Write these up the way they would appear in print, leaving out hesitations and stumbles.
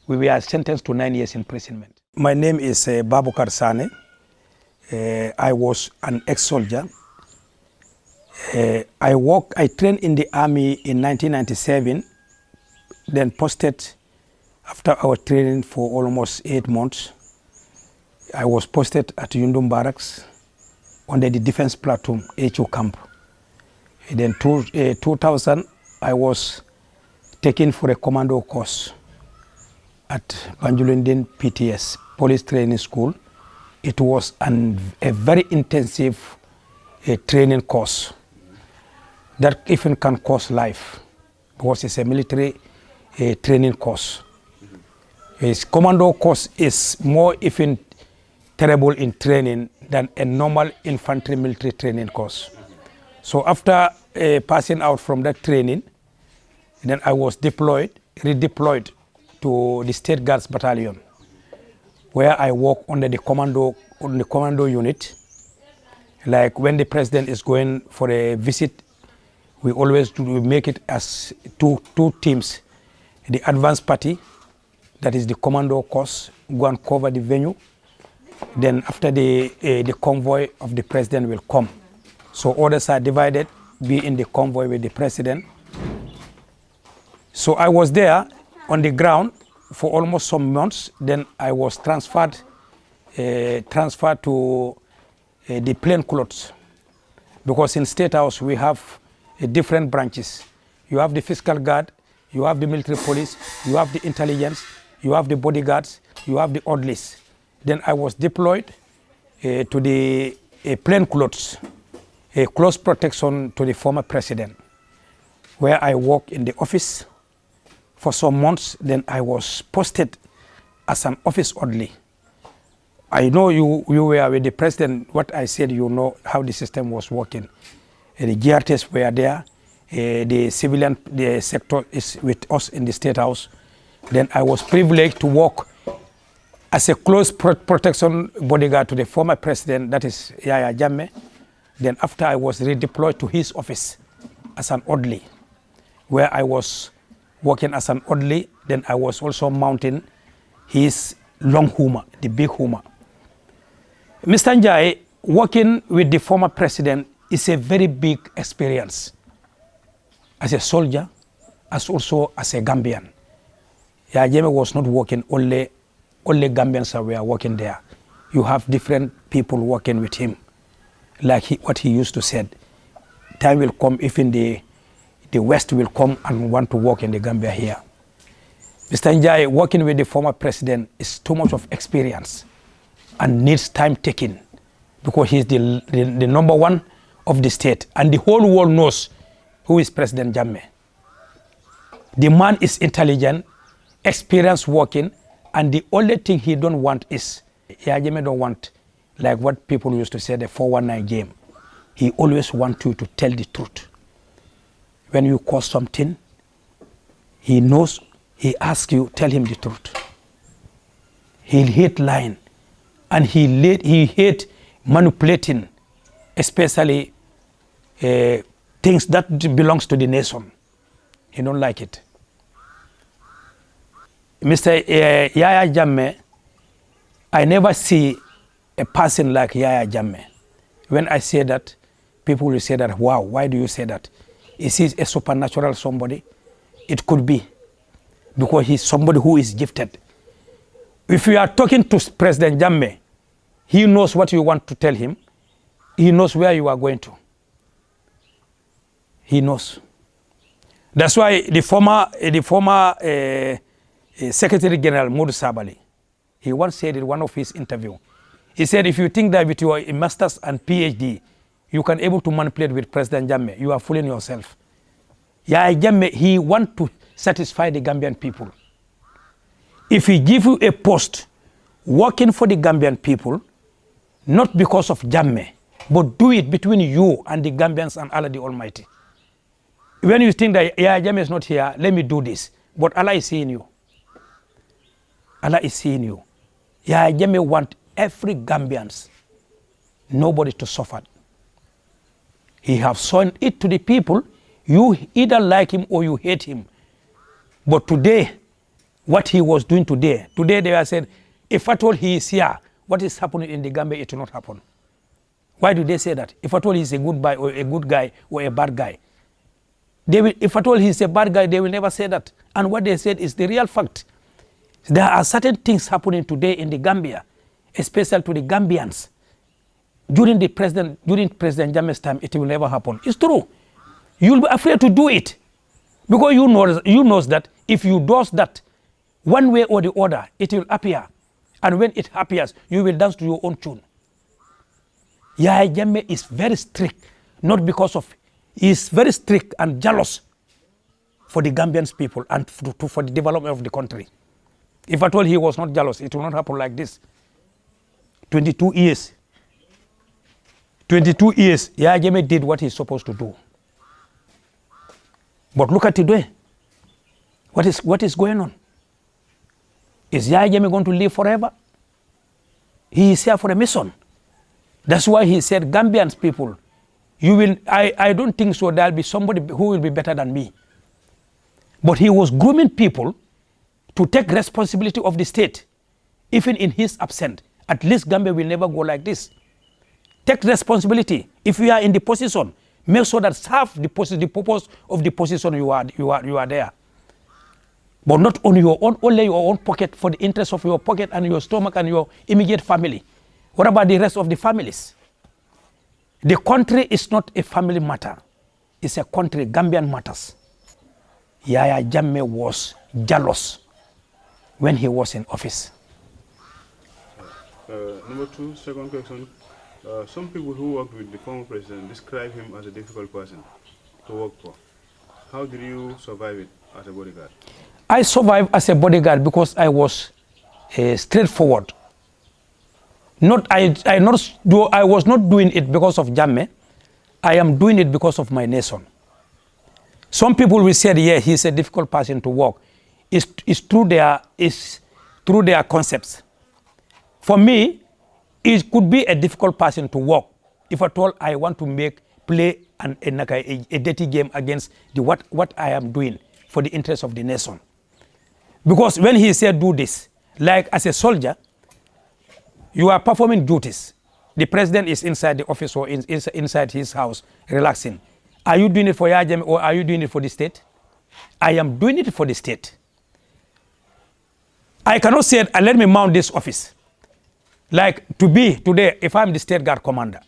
we were sentenced to 9 years imprisonment. My name is Baboucarr Sanneh. I was an ex-soldier. I trained in the army in 1997, then posted after our training for almost 8 months. I was posted at Yundum Barracks under the defense platoon, HO camp. And then 2000, I was taken for a commando course at Banjulunden PTS, Police Training School. It was a very intensive training course that even can cost life, because it's a military training course. His commando course is more even terrible in training than a normal infantry military training course. So after passing out from that training, then I was redeployed to the State Guards Battalion, where I work under the commando unit. Like when the president is going for a visit, we always make it as two teams. The advance party, that is the commando course, go and cover the venue. Then after the convoy of the president will come. So orders are divided, be in the convoy with the president. So I was there on the ground for almost some months. Then I was transferred to the plain clothes, because in State House we have different branches. You have the fiscal guard, you have the military police, you have the intelligence, you have the bodyguards, you have the orderlies. Then I was deployed to the plain clothes, a close protection to the former president, where I work in the office for some months. Then I was posted as an office orderly. I know you were with the president. What I said, you know how the system was working. The GRTs were there. The civilian sector is with us in the State House. Then I was privileged to work as a close protection bodyguard to the former president, that is Yahya Jammeh. Then after I was redeployed to his office as an orderly, where I was working as an orderly. Then I was also mounting his long Hummer, the big Hummer. Mr. Njai, working with the former president is a very big experience as a soldier, as also as a Gambian. Yahya Jammeh was not working only Gambians were working there. You have different people working with him. Like what he used to say, time will come, even the West will come and want to work in the Gambia here. Mr. Njai, working with the former president is too much of experience and needs time taking, because he's the number one of the state, and the whole world knows who is President Jammeh. The man is intelligent, experienced working, and the only thing he don't want is, Yahya Jammeh don't want, like what people used to say, the 419 game. He always wants you to tell the truth. When you cause something, he knows, he asks you, tell him the truth. He'll hate lying, and he hate manipulating, especially things that belongs to the nation. He don't like it. Mr. Yahya Jammeh, I never see a person like Yahya Jammeh. When I say that, people will say that, wow, why do you say that? Is he a supernatural somebody? It could be, because he's somebody who is gifted. If you are talking to President Jammeh, he knows what you want to tell him. He knows where you are going to. He knows. That's why the former Secretary General Modu Sabali, he once said in one of his interviews, he said, if you think that with your master's and PhD, you can able to manipulate with President Jammeh, you are fooling yourself. Yahya Jammeh, he want to satisfy the Gambian people. If he give you a post working for the Gambian people, not because of Jammeh, but do it between you and the Gambians and Allah the Almighty. When you think that Yahya Jammeh is not here, let me do this. But Allah is seeing you. Allah is seeing you. Yahya Jammeh want every Gambians, nobody to suffer. He have shown it to the people. You either like him or you hate him. But today, what he was doing today. Today they are said, if at all he is here, what is happening in the Gambia, it will not happen. Why do they say that? If at all he's a good guy or a good guy or a bad guy. They will, if at all he's a bad guy, they will never say that. And what they said is the real fact. There are certain things happening today in the Gambia, especially to the Gambians. During President Jammeh's time, it will never happen. It's true. You'll be afraid to do it. Because you know that if you do that, one way or the other, it will appear. And when it appears, you will dance to your own tune. Yahya Jammeh is very strict, not because of, he is very strict and jealous for the Gambians people and for the development of the country. If at all he was not jealous, it will not happen like this. 22 years. 22 years, Yahya Jammeh did what he's supposed to do. But look at today. What is going on? Is Yahya Jammeh going to live forever? He is here for a mission. That's why he said, Gambians people, you will. I don't think so there'll be somebody who will be better than me. But he was grooming people to take responsibility of the state, even in his absence. At least Gambia will never go like this. Take responsibility. If you are in the position, make sure that serve the purpose of the position you are there. But not on your own, only your own pocket, for the interest of your pocket and your stomach and your immediate family. What about the rest of the families? The country is not a family matter. It's a country, Gambian matters. Yahya Jammeh was jealous when he was in office. Number two, second question. Some people who worked with the former president describe him as a difficult person to work for. How did you survive it as a bodyguard? I survived as a bodyguard because I was straightforward. I was not doing it because of Jammeh. I am doing it because of my nation. Some people will say, yeah, he's a difficult person to work. It's through their concepts. For me, it could be a difficult person to work if at all I want to play a dirty game against what I am doing for the interest of the nation. Because when he said do this, like as a soldier, you are performing duties. The president is inside the office or inside his house relaxing. Are you doing it for Yahya Jammeh or are you doing it for the state? I am doing it for the state. I cannot say, let me mount this office. Like today, if I'm the state guard commander,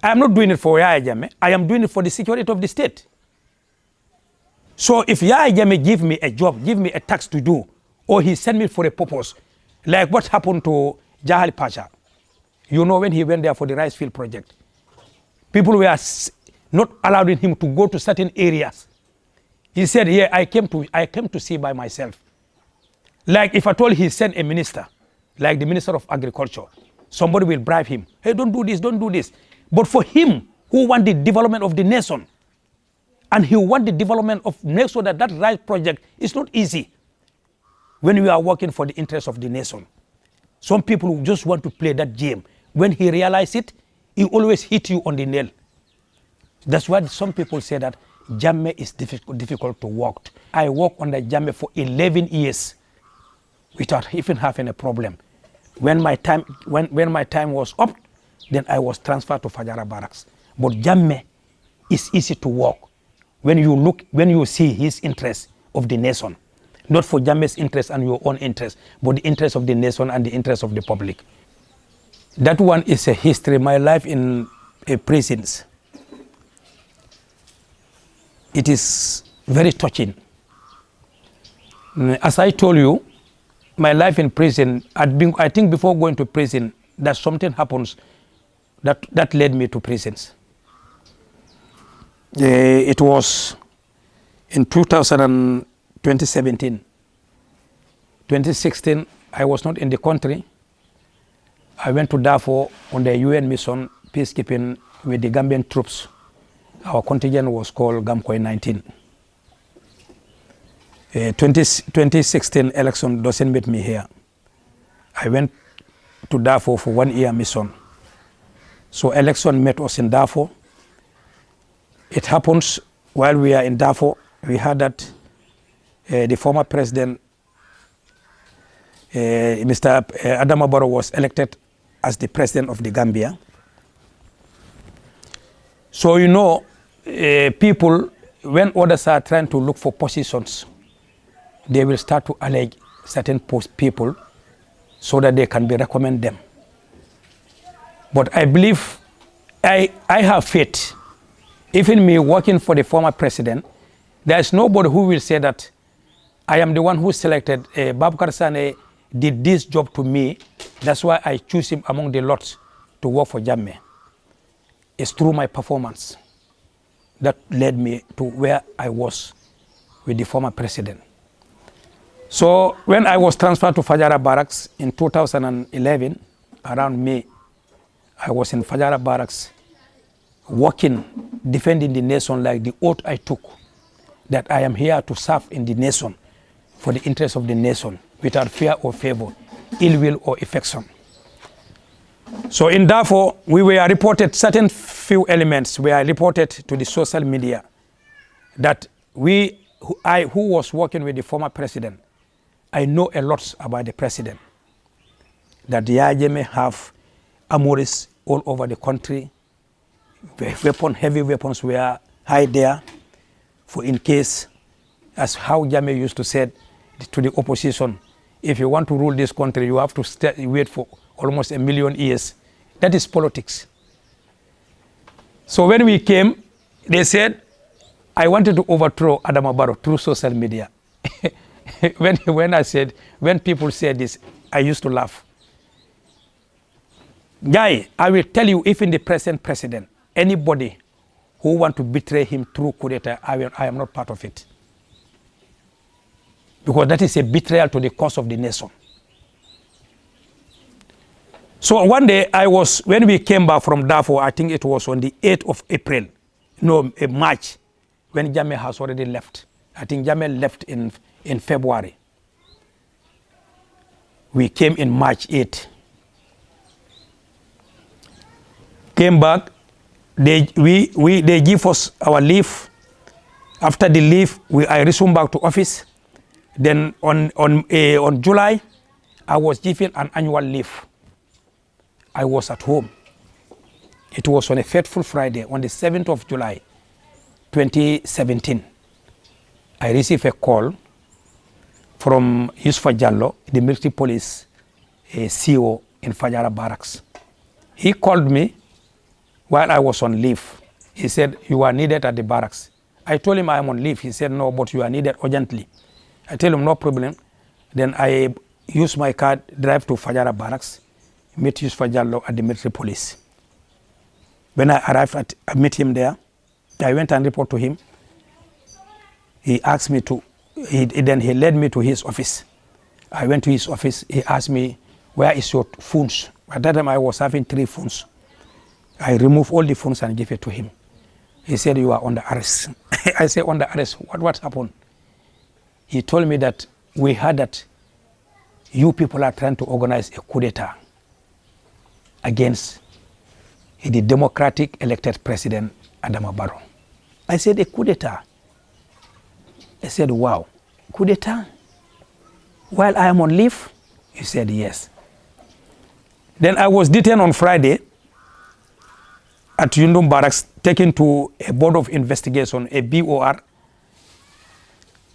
I am not doing it for Yahya Jammeh. I am doing it for the security of the state. So if Yahya Jammeh give me a job, give me a task to do, or he send me for a purpose, like what happened to Jahal Pasha, you know, when he went there for the rice field project, people were not allowing him to go to certain areas. He said, yeah, I came to see by myself. Like if at all he sent a minister, like the Minister of Agriculture, somebody will bribe him. Hey, don't do this, don't do this. But for him, who want the development of the nation, and he want the development of make sure that rice project is not easy when we are working for the interest of the nation. Some people just want to play that game. When he realizes it, he always hit you on the nail. That's why some people say that Jammeh is difficult to work. I worked under Jammeh for 11 years without even having a problem. When my time was up, then I was transferred to Fajara Barracks. But Jammeh is easy to work when you see his interest of the nation. Not for Jammeh's interest and your own interest, but the interest of the nation and the interest of the public. That one is a history, my life in prisons. It is very touching. As I told you, my life in prison, I think before going to prison, that something happens that led me to prisons. It was in 2017. 2016, I was not in the country. I went to Darfur on the UN mission, peacekeeping with the Gambian troops. Our contingent was called Gamkoi 19. 2016 election doesn't meet me here. I went to Darfur for 1 year mission. So election met us in Darfur. It happens while we are in Darfur, we heard that the former president Mr. Adama Barrow was elected as the president of the Gambia. So you know, people, when others are trying to look for positions, they will start to allege certain people so that they can be recommend them. But I believe, I have faith. Even me working for the former president, there is nobody who will say that I am the one who selected Baboucarr Sanneh did this job to me. That's why I choose him among the lots to work for Jammeh. It's through my performance that led me to where I was with the former president. So when I was transferred to Fajara Barracks in 2011, around May, I was in Fajara Barracks working, defending the nation like the oath I took, that I am here to serve in the nation for the interest of the nation without fear or favor, ill will or affection. So in Darfur, we were reported certain few elements were reported to the social media that who was working with the former president, I know a lot about the president. That the Jammeh have armories all over the country. Heavy weapons were hide there for in case, as how Jammeh used to say to the opposition, if you want to rule this country, you have to wait for almost 1 million years. That is politics. So when we came, they said, I wanted to overthrow Adama Barrow through social media. when people say this, I used to laugh. Guy, I will tell you, if in the present president, anybody who want to betray him through coup d'etat, I am not part of it. Because that is a betrayal to the cause of the nation. So one day when we came back from Darfur, I think it was on the 8th of April, no, March, when Jammeh has already left. I think Jammeh left in February. We came in March 8. Came back, they give us our leave. After the leave, I resumed back to office. Then on July, I was given an annual leave. I was at home. It was on a fateful Friday, on the 7th of July, 2017. I received a call from Yusufa Jallo, the military police CO in Fajara Barracks. He called me while I was on leave. He said, you are needed at the barracks. I told him I am on leave. He said, no, but you are needed urgently. I tell him, no problem. Then I use my car, drive to Fajara Barracks, meet Yusufa Jallo at the military police. When I arrived, I met him there. I went and reported to him. He asked me then he led me to his office. I went to his office. He asked me, where is your phones? At that time, I was having 3 phones. I removed all the phones and gave it to him. He said, you are under arrest. I said, under arrest? What happened? He told me that we heard that you people are trying to organize a coup d'etat against the democratic elected president, Adama Barrow. I said, a coup d'etat? I said, wow, coup d'etat? While I am on leave? He said, yes. Then I was detained on Friday at Yundum Barracks, taken to a board of investigation, a BOR.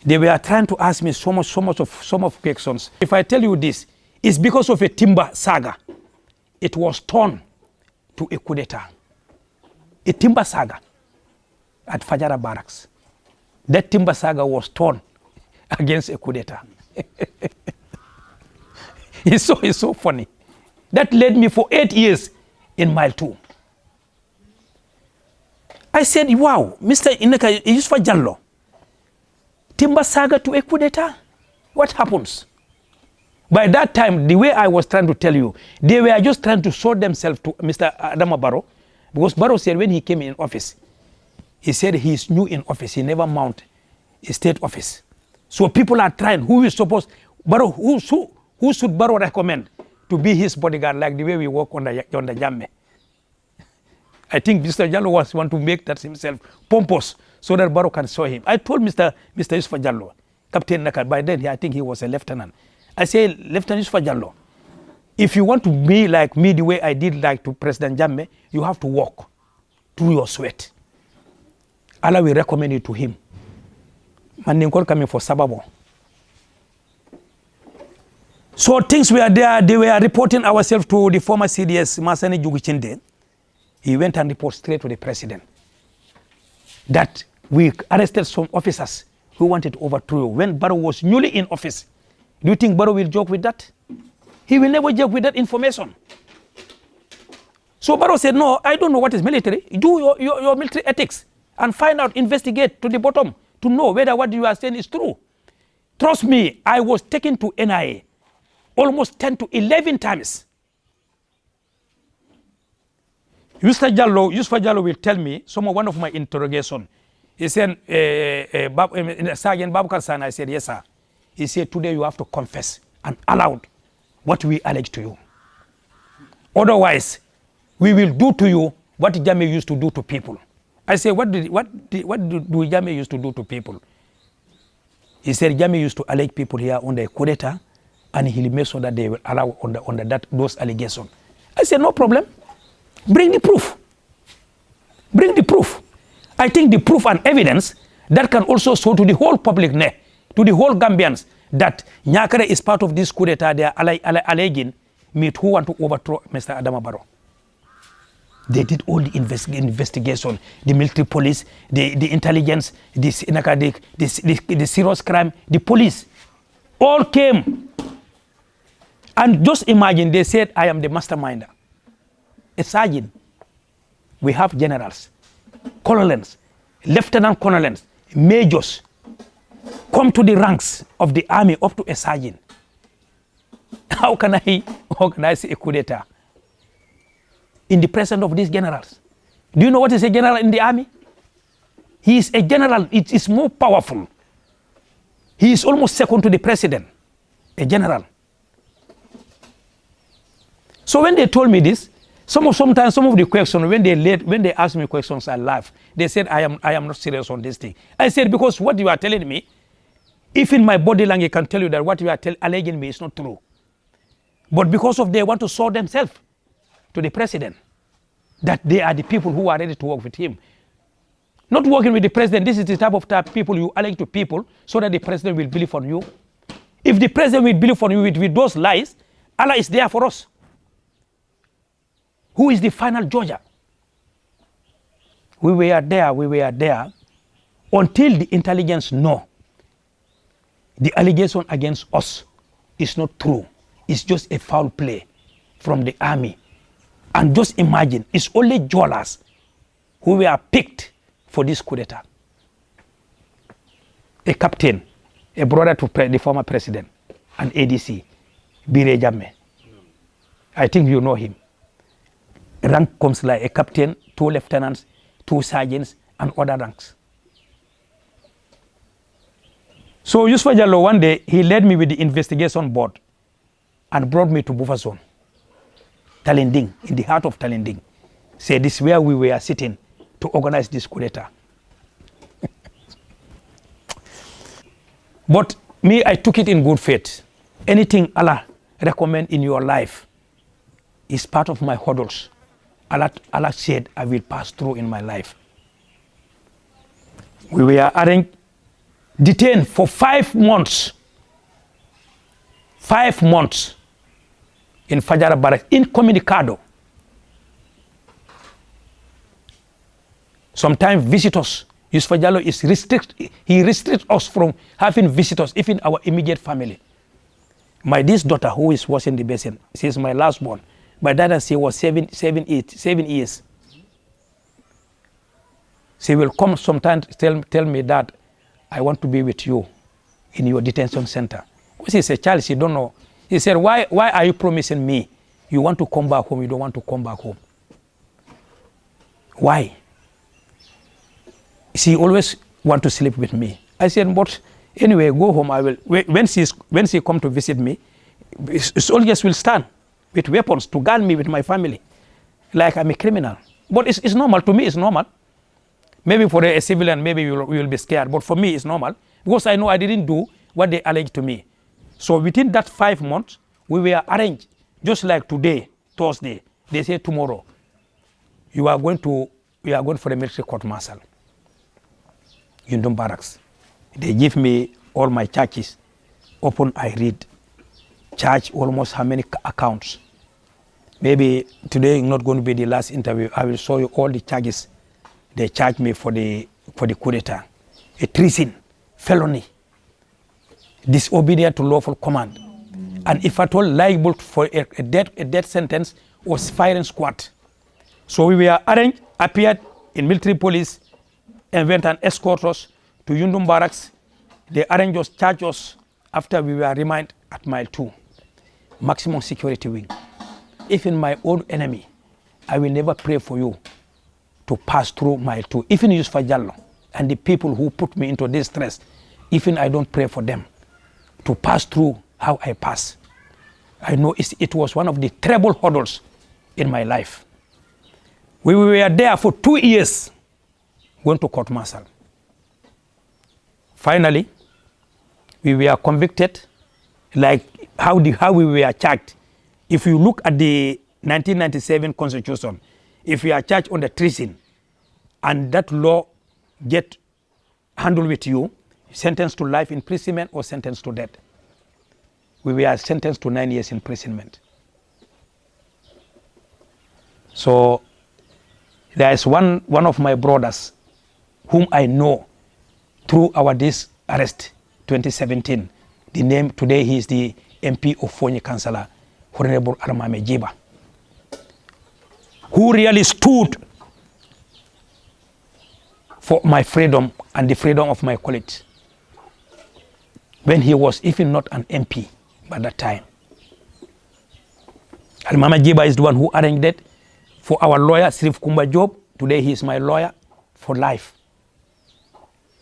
They were trying to ask me so much questions. If I tell you this, it's because of a timber saga. It was turned to a coup d'etat. A timber saga at Fajara Barracks. That timber saga was turned against a coup d'etat. It's so funny. That led me for 8 years in Mile 2. I said, wow, Mr. Inaka, Yusufa Jallo, timber saga to a coup d'etat? What happens? By that time, the way I was trying to tell you, they were just trying to show themselves to Mr. Adama Barrow, because Barrow said when he came in office, he said he is new in office, he never mount a state office. So people are trying, who is supposed, Barrow, who should Barrow recommend to be his bodyguard, like the way we work on the Jammeh? I think Mr. Jallo want to make that himself pompous so that Barrow can show him. I told Mr. Yusufa Jallo, Captain Nakar, by then I think he was a lieutenant. I say, Lieutenant Yusuf Jallo, if you want to be like me the way I did like to President Jammeh, you have to walk through your sweat. Allah will recommend you to him. Mandingkol coming for Sababo. So things were there, they were reporting ourselves to the former CDS, Masani Juguchinde. He went and reported straight to the president that we arrested some officers who wanted to overthrow when Barrow was newly in office. Do you think Barrow will joke with that? He will never joke with that information. So Barrow said, no, I don't know what is military. Do your military ethics and find out, investigate to the bottom to know whether what you are saying is true. Trust me, I was taken to NIA almost 10 to 11 times. Yusuf Jallo will tell me one of my interrogation. He said, Sergeant Baboucarr Sanneh, I said, yes, sir. He said, today you have to confess and allow what we allege to you. Otherwise, we will do to you what Jammeh used to do to people. I said, what do Jammeh used to do to people? He said, Jammeh used to allege people here on the coup d'etat, and he made sure that they will allow those allegations. I said, no problem. Bring the proof. Bring the proof. I think the proof and evidence that can also show to the whole public, to the whole Gambians, that Nyakare is part of this coup d'etat. They are alleging me who want to overthrow Mr. Adama Barrow. They did all the investigation, the military police, the intelligence, the serious crime, the police, all came. And just imagine, they said, I am the masterminder. A sergeant. We have generals, colonels, lieutenant colonels, majors come to the ranks of the army up to a sergeant. How can I organize a coup d'etat in the presence of these generals? Do you know what is a general in the army? He is a general. It is more powerful. He is almost second to the president, a general. So when they told me this, sometimes some of the questions, when they ask me questions, I laugh. They said, I am not serious on this thing. I said, because what you are telling me, if in my body language can tell you that what you are alleging me is not true. But because of they want to show themselves to the president, that they are the people who are ready to work with him. Not working with the president, this is the type of people you allege to people so that the president will believe on you. If the president will believe on you with those lies, Allah is there for us. Who is the final judge? We were there until the intelligence know the allegation against us is not true. It's just a foul play from the army. And just imagine, it's only Jolas who were picked for this coup d'etat. A captain, a brother to the former president, an ADC, Bire Jammeh. I think you know him. Rank comes like a captain, 2 lieutenants, 2 sergeants, and other ranks. So Yusuf Jallo, one day, he led me with the investigation board and brought me to buffer zone, Talending, in the heart of Talending. Say this is where we were sitting to organize this coup d'etat. But me, I took it in good faith. Anything Allah recommend in your life is part of my hurdles. Allah said, I will pass through in my life. We were detained for 5 months. 5 months in Fajara Barracks, incommunicado. Sometimes visitors, Yusuf Jallo he restricts us from having visitors, even our immediate family. This daughter who is washing the basin, she is my last born. My dad, she was 7 years. She will come sometimes tell me that I want to be with you in your detention center. She's a child, she don't know. He said, why are you promising me? You want to come back home, you don't want to come back home. Why? She always want to sleep with me. I said, but anyway, go home. I will. When she come to visit me, soldiers will stand with weapons to guard me with my family, like I'm a criminal. But it's normal. To me, it's normal. Maybe for a civilian, maybe we will be scared. But for me, it's normal. Because I know I didn't do what they alleged to me. So within that 5 months, we were arranged, just like today, Thursday. They say tomorrow, we are going for a military court martial. Yundum Barracks. They give me all my charges. Open, I read. Charge almost how many accounts. Maybe today not going to be the last interview. I will show you all the charges they charge me for the coup d'etat. A treason, felony, disobedient to lawful command, and if at all liable for a death sentence was firing squad. So we were arranged, appeared in military police, and went and escort us to Yundum Barracks. They arranged us, charged us after we were remanded at mile 2, maximum security wing. Even my own enemy, I will never pray for you to pass through mile 2. Even Yusuf Jallo and the people who put me into this stress, even I don't pray for them to pass through how I pass. I know it was one of the terrible hurdles in my life. We were there for 2 years, went to court martial. Finally, we were convicted, like how we were charged. If you look at the 1997 Constitution, if you are charged under treason and that law get handled with you, sentenced to life imprisonment or sentenced to death. We were sentenced to 9 years imprisonment. So there is one of my brothers whom I know through this arrest 2017. The name today, he is the MP of Fonyi Councillor, Honorable Armame Jiba, who really stood for my freedom and the freedom of my colleagues when he was even not an MP by that time. Armame Jiba is the one who arranged it for our lawyer, Sirif Kumba Job. Today he is my lawyer for life.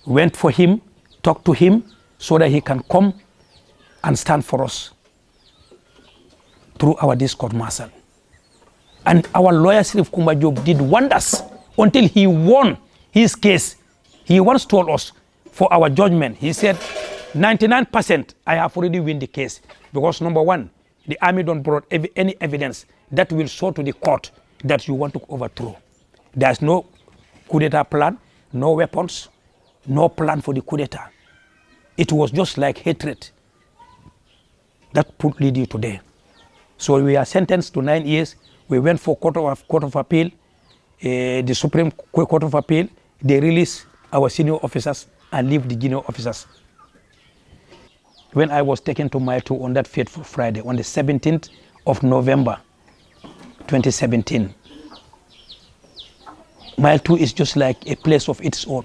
Went for him, talked to him so that he can come and stand for us through our discord martial. And our lawyer, Sirif Kumba Job, did wonders until he won his case. He once told us for our judgment, he said, 99% I have already won the case because number one, the army don't brought any evidence that will show to the court that you want to overthrow. There's no coup d'etat plan, no weapons, no plan for the coup d'etat. It was just like hatred that lead you today. So we are sentenced to 9 years. We went for court of appeal, the Supreme Court of Appeal. They released our senior officers and leave the junior officers. When I was taken to Mile 2 on that fateful Friday, on the 17th of November, 2017, Mile 2 is just like a place of its own.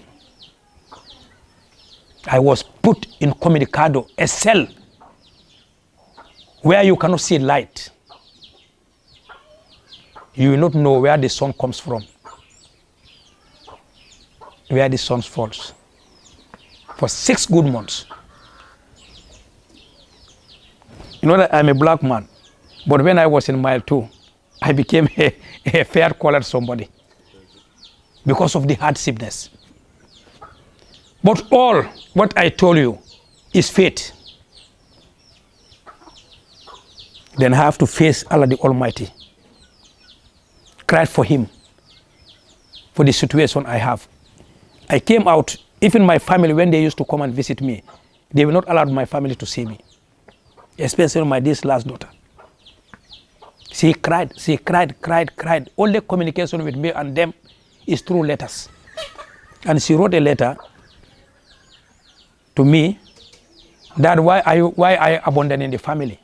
I was put in Communicado, a cell where you cannot see light. You will not know where the sun comes from, where the sun falls. For 6 good months. You know that I'm a black man, but when I was in Mile 2, I became a fair-colored somebody because of the hardshipness. But all what I told you is fate. Then I have to face Allah the Almighty. Cry for him, for the situation I have. I came out, even my family, when they used to come and visit me, they will not allow my family to see me, especially this last daughter. She cried. Only communication with me and them is through letters. And she wrote a letter to me that why I abandoning the family,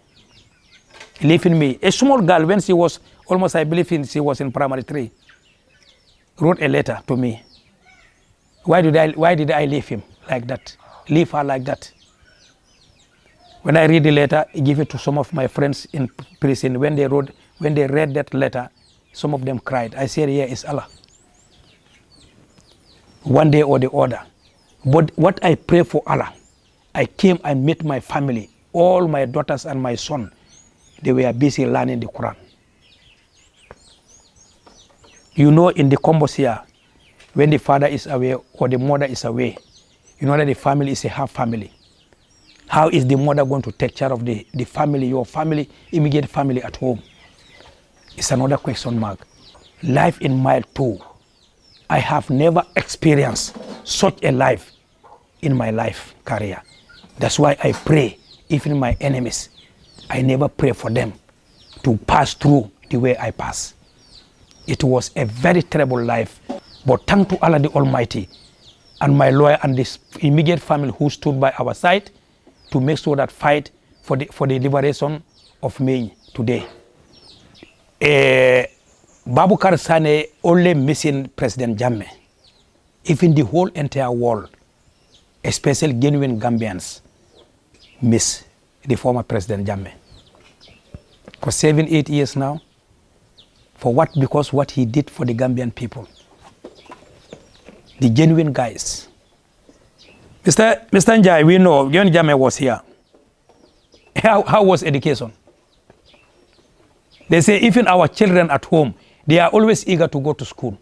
leaving me. A small girl, when she was almost, I believe she was in primary 3, wrote a letter to me. Why did I leave him like that? Leave her like that? When I read the letter, I give it to some of my friends in prison. When they read that letter, some of them cried. I said, yeah, it's Allah. One day or the other. But what I pray for Allah, I came and met my family. All my daughters and my son, they were busy learning the Quran. You know, in the combos here, when the father is away or the mother is away, you know that the family is a half family. How is the mother going to take care of the family, your family, immediate family at home? It's another question mark. Life in mile 2. I have never experienced such a life in my life career. That's why I pray, even my enemies, I never pray for them to pass through the way I pass. It was a very terrible life, but thank to Allah the Almighty and my lawyer and this immediate family who stood by our side to make sure that fight for the liberation of me today. Baboucarr Sanneh only missing President Jammeh. Even the whole entire world, especially genuine Gambians, miss the former President Jammeh. For 7-8 years now. For what? Because what he did for the Gambian people. The genuine guys. Mr. Njai, we know when Jammeh was here. How was education? They say even our children at home, they are always eager to go to school.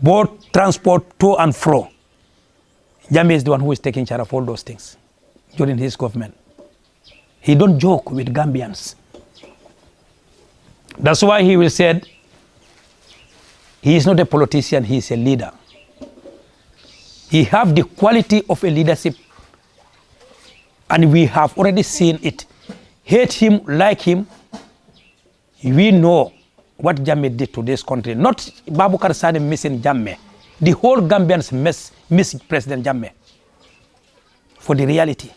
Both transport to and fro. Jammeh is the one who is taking care of all those things during his government. He don't joke with Gambians. That's why he will say he is not a politician, he is a leader. He have the quality of a leadership, and we have already seen it. Hate him, like him, we know what Jammeh did to this country. Not Baboucarr Sanneh missing Jammeh. The whole Gambians miss President Jammeh for the reality.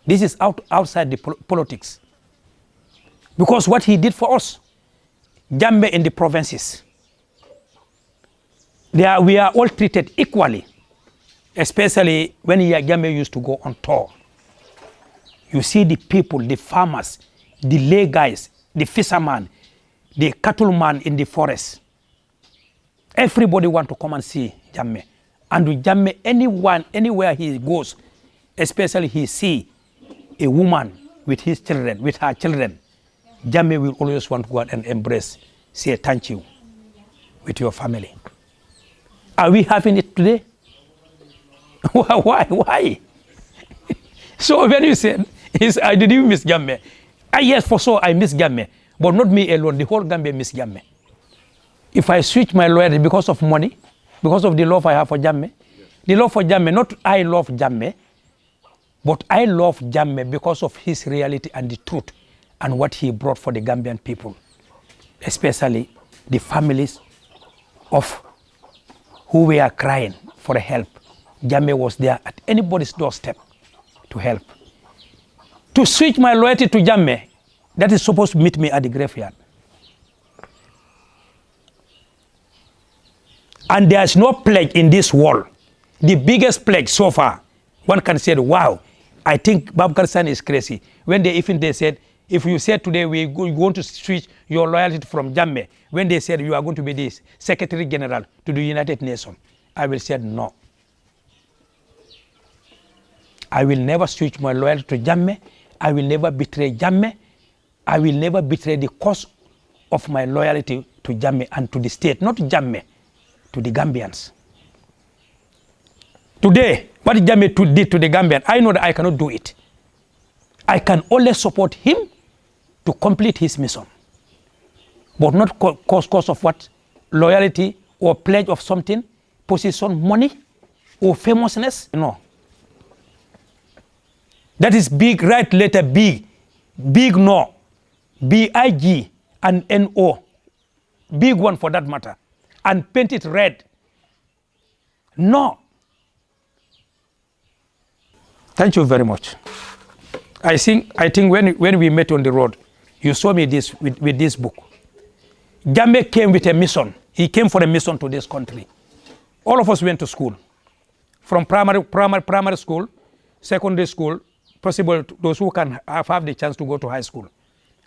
This is outside the politics. Because what he did for us, Jammeh in the provinces, we are all treated equally, especially when Jammeh used to go on tour. You see the people, the farmers, the lay guys, the fishermen, the cattleman in the forest. Everybody want to come and see Jammeh. And with Jammeh, anyone, anywhere he goes, especially he see a woman with his children, with her children, Jammeh will always want to go out and embrace, say thank you with your family. Are we having it today? Why? So when you said, did you miss Jammeh? Yes, for sure I miss Jammeh, but not me alone, the whole Gambia miss Jammeh. If I switch my loyalty because of money, because of the love I have for Jammeh, the love for Jammeh, not I love Jammeh, but I love Jammeh because of his reality and the truth and what he brought for the Gambian people, especially the families of who were crying for help. Jammeh was there at anybody's doorstep to help. To switch my loyalty to Jammeh, that is supposed to meet me at the graveyard. And there is no pledge in this world. The biggest pledge so far, one can say, wow, I think Baboucarr Sanneh is crazy. When they said, if you said today we want to switch your loyalty from Jammeh, when they said you are going to be the Secretary General to the United Nations, I will say no. I will never switch my loyalty to Jammeh. I will never betray Jammeh. I will never betray the cause of my loyalty to Jammeh and to the state, not Jammeh, to the Gambians. Today, what Jammeh did to the Gambian, I know that I cannot do it. I can only support him to complete his mission, but not cause of what? Loyalty or pledge of something, position, money, or famousness. No. That is big, right letter B, big no, B-I-G and N-O, big one for that matter, and paint it red. No. Thank you very much. I think when we met on the road, you saw me with this book. Jammeh came with a mission. He came for a mission to this country. All of us went to school, from primary school, secondary school, possible those who can have the chance to go to high school,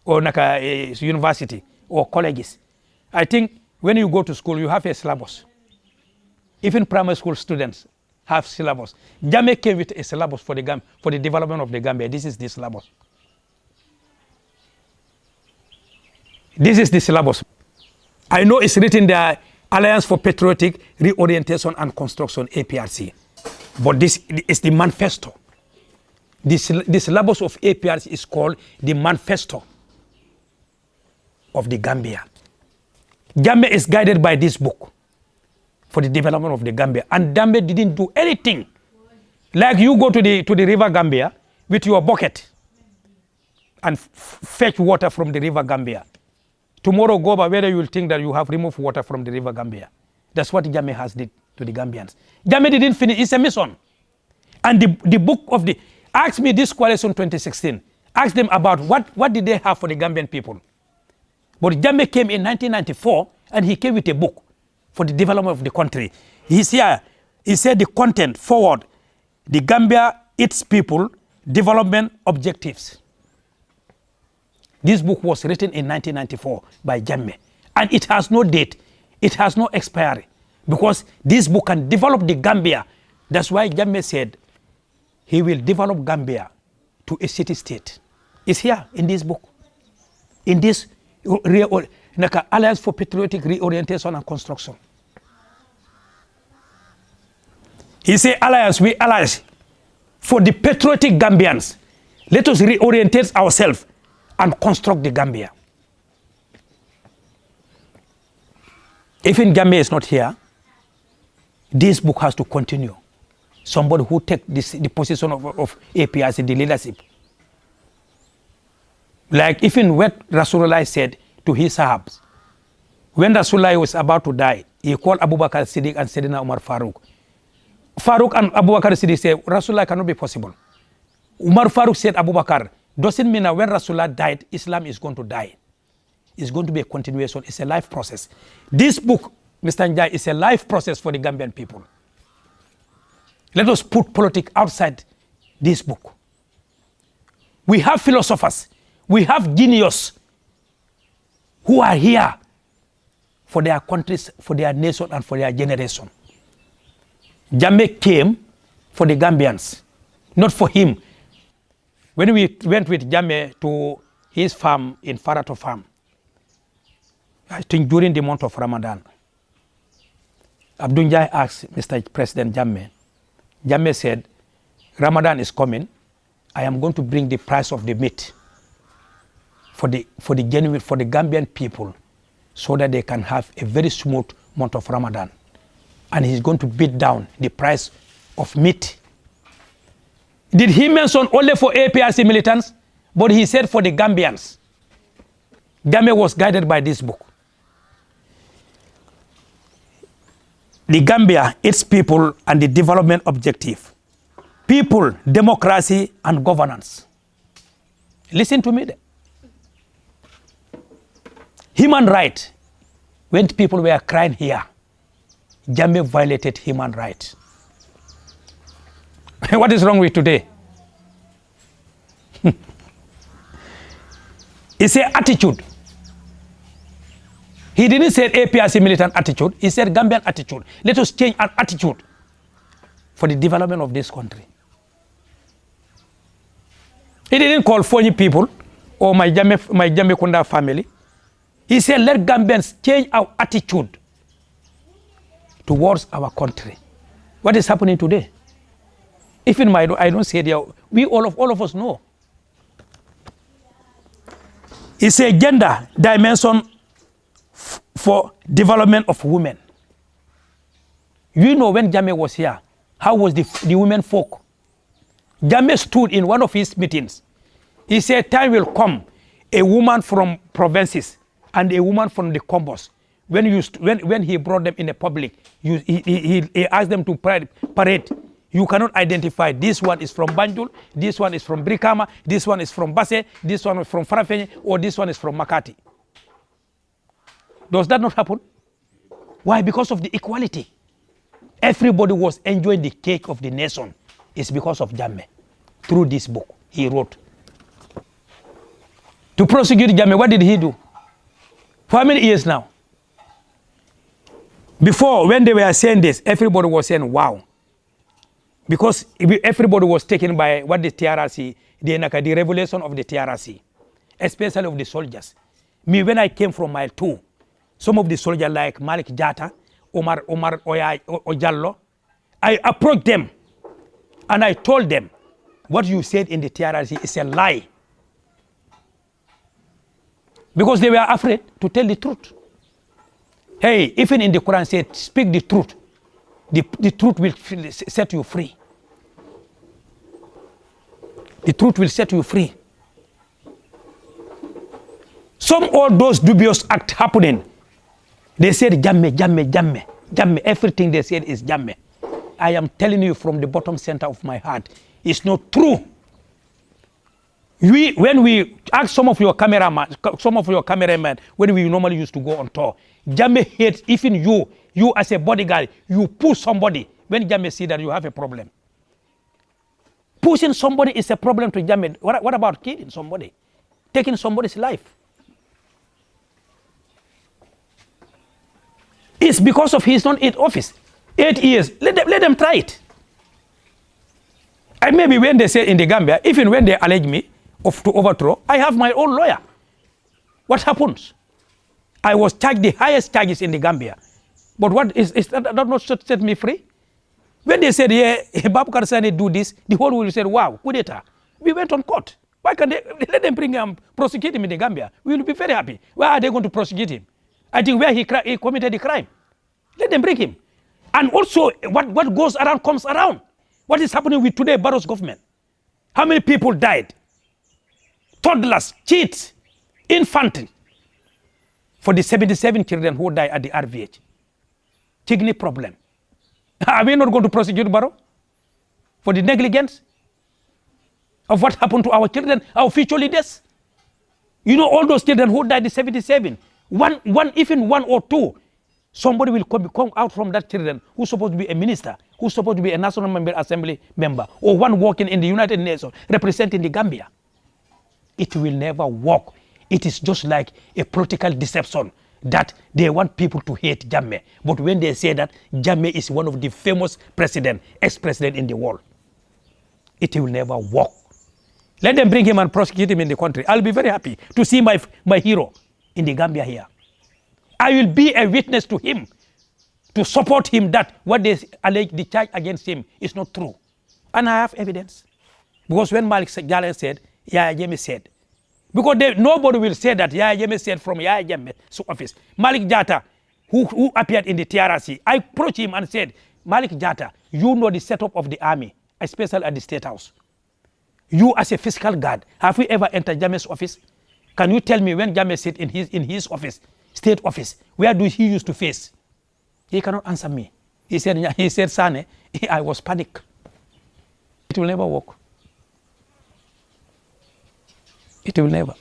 or university, or colleges. I think when you go to school, you have a syllabus. Even primary school students have syllabus. Jammeh came with a syllabus for the development of the Gambia. This is the syllabus. This is the syllabus. I know it's written there, Alliance for Patriotic Reorientation and Construction, APRC. But this is the manifesto. This syllabus of APRC is called the manifesto of the Gambia. Gambia is guided by this book for the development of the Gambia. And Gambia didn't do anything. Like you go to the river Gambia with your bucket and fetch water from the river Gambia. Tomorrow go by whether you will think that you have removed water from the river Gambia. That's what Jammeh'S did to the Gambians. Jammeh didn't finish. It's a mission. And the book of the... Ask me this question 2016. Ask them about what did they have for the Gambian people. But Jammeh came in 1994 and he came with a book for the development of the country. He's here. He said the content forward, the Gambia, its people, development objectives. This book was written in 1994 by Jammeh. And it has no date. It has no expiry. Because this book can develop the Gambia. That's why Jammeh said he will develop Gambia to a city-state. It's here in this book. In this Alliance for Patriotic Reorientation and Construction. He said, Alliance, we allies for the patriotic Gambians. Let us reorientate ourselves and construct the Gambia. Even Jammeh is not here, this book has to continue. Somebody who take the position of APRC, the leadership. Like even what Rasulullah said to his Sahabs. When Rasulullah was about to die, he called Baboucarr Sanneh and Sayyidina Umar Farooq. Farooq and Baboucarr Sanneh said, Rasulullah cannot be possible. Umar Farooq said, Baboucarr, doesn't mean that when Rasulullah died, Islam is going to die. It's going to be a continuation. It's a life process. This book, Mr. Njai, is a life process for the Gambian people. Let us put politics outside this book. We have philosophers. We have geniuses who are here for their countries, for their nation, and for their generation. Jammeh came for the Gambians, not for him. When we went with Jammeh to his farm in Farato Farm, I think during the month of Ramadan, Abdunjai asked Mr. President Jammeh. Jammeh said, Ramadan is coming. I am going to bring the price of the meat for the Gambian people so that they can have a very smooth month of Ramadan. And he's going to beat down the price of meat. Did he mention only for APRC militants? But he said for the Gambians. Jammeh was guided by this book. The Gambia, its people, and the development objective. People, democracy, and governance. Listen to me there. Human rights. When people were crying here, Jammeh violated human rights. What is wrong with today? It's an attitude. He didn't say APRC militant attitude. He said Gambian attitude. Let us change our attitude for the development of this country. He didn't call Fonyi people or my Jammeh Kunda family. He said, let Gambians change our attitude towards our country. What is happening today? Even I don't say it, we all of us know. It's a gender dimension for development of women. You know when Jammeh was here, how was the women folk? Jammeh stood in one of his meetings. He said, time will come, a woman from provinces and a woman from the combos. When he brought them in the public, he asked them to parade. You cannot identify this one is from Banjul, this one is from Brikama, this one is from Basse, this one is from Farafenye, or this one is from Makati. Does that not happen? Why? Because of the equality. Everybody was enjoying the cake of the nation. It's because of Jammeh. Through this book he wrote. To prosecute Jammeh, what did he do? For how many years now? Before, when they were saying this, everybody was saying, wow. Because everybody was taken by what the TRC, the revelation of the TRC, especially of the soldiers. Me, when I came from Mile 2, some of the soldiers like Malik Jata, Omar Ojallo, I approached them And I told them, what you said in the TRC is a lie. Because they were afraid to tell the truth. Hey, even in the Quran said, speak the truth. The truth will set you free. The truth will set you free. Some of those dubious acts happening, they said Jammeh. Everything they said is Jammeh. I am telling you from the bottom center of my heart, it's not true. When we ask some of your cameramen, when we normally used to go on tour, Jammeh hates even you as a bodyguard, you push somebody. When Jammeh see that you have a problem. Pushing somebody is a problem to Jammeh. What about killing somebody? Taking somebody's life? It's because of he's not in office. 8 years. Let them try it. And maybe when they say in the Gambia, even when they allege me to overthrow, I have my own lawyer. What happens? I was charged the highest charges in the Gambia. But what is that not set me free? When they said, yeah, Baboucarr Sanneh do this, the whole world said, wow, coup d'etat. We went on court. Why can't they let them bring him, prosecute him in the Gambia? We will be very happy. Why are they going to prosecute him? I think where he committed the crime. Let them bring him. And also, what goes around comes around. What is happening with today Barrow's government? How many people died? Toddlers, kids, infants. For the 77 children who died at the RVH. Kidney problem. Are we not going to prosecute Barrow? For the negligence of what happened to our children, our future leaders? You know, all those children who died in 77, even one or two, somebody will come out from that children who's supposed to be a minister, who's supposed to be a National Assembly member, or one working in the United Nations representing the Gambia. It will never work. It is just like a political deception that they want people to hate Jammeh. But when they say that Jammeh is one of the famous ex-president in the world, it will never work. Let them bring him and prosecute him in the country. I'll be very happy to see my hero in the Gambia here. I will be a witness to him, to support him that what they allege the charge against him is not true. And I have evidence. Because when Malik Jammeh said, Yaya Jammeh said, because nobody will say that Yaya Jammeh said from Yaya Jammeh's office. Malik Jatta, who appeared in the TRC, I approached him and said, Malik Jatta, you know the setup of the army, especially at the State House. You as a fiscal guard, have you ever entered Jammeh's office? Can you tell me when Jammeh sit in his office, state office, where do he used to face? He cannot answer me. He said, Sanneh, I was panicked. It will never work. It will never.